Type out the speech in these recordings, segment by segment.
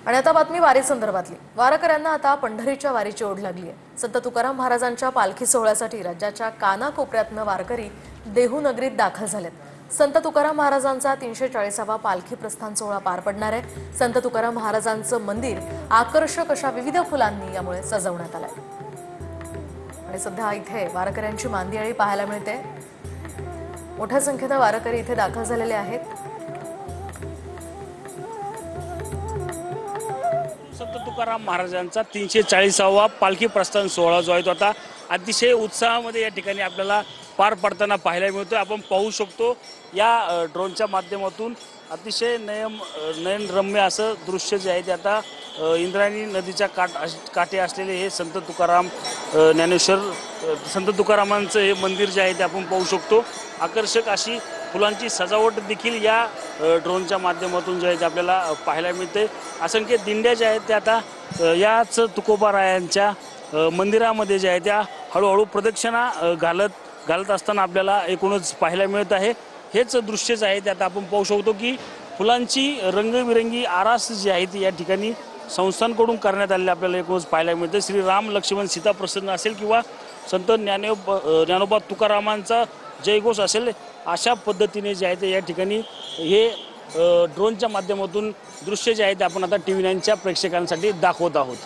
आणि आता बातमी वारी संदर्भातली। वारकऱ्यांना आता पंढरीच्या वारीची ओढ लागली आहे। संत तुकाराम महाराजांच्या पालखी सोहळ्यासाठी राज्याच्या कानाकोपऱ्यातनं वारकरी देहू नगरीत दाखल झालेत। संत तुकाराम महाराजांचा 340वा पालखी प्रस्थान सोहळा पार पडणार आहे। संत तुकाराम महाराजांचं मंदिर आकर्षक अशा विविध फुलांनी यामुळे सजवण्यात आलंय आणि सध्या इथे वारकऱ्यांची मांदियाळी पाहायला मिळते। मोठ्या संख्येने वारकरी इथे दाखल झालेले आहेत। संत तुकाराम महाराजांचा 340वा पालखी प्रस्थान सोहळा जो आहे तो आता अतिशय उत्साहामध्ये या ठिकाणी आपल्याला पार पडताना पाहायला मिळतोय। आपण पाहू शकतो या ड्रोनच्या माध्यमातून अतिशय नयनरम्य असं दृश्य जे आहे ते आता इंद्रायणी नदीच्या काठी असलेले हे संत तुकाराम ज्ञानेश्वर संत तुकारामांचं हे मंदिर जे आहे ते आपण पाहू शकतो। आकर्षक अशी फुलांची सजावट देखील या ड्रोनच्या माध्यमातून जे आहे ते आपल्याला पाहायला मिळते। असंख्य दिंड्या ज्या आहेत त्या आता याच तुकोबारायांच्या मंदिरामध्ये जे आहे त्या हळूहळू प्रदक्षिणा घालत असताना आपल्याला एकूणच पाहायला मिळत आहे। हेच दृश्य जे आहे ते आता आपण पाहू शकतो की फुलांची रंगबिरंगी आरास जी आहे ती या ठिकाणी संस्थांकडून करण्यात आलेली आपल्याला एकूणच पाहायला मिळते। श्री राम लक्ष्मण सीता प्रसन्न असेल किंवा संत ज्ञानोबा तुकारामांचा जयघोष असेल, अशा पद्धतीने जे आहे ते या ठिकाणी हे ड्रोनच्या माध्यमातून दृश्य जे आहे ते आपण आता TV9च्या प्रेक्षकांसाठी दाखवत आहोत।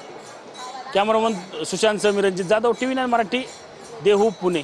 Cameraman Sushant Sameer, Ranjit Jadhav, TV9 Marathi, Dehu, Pune.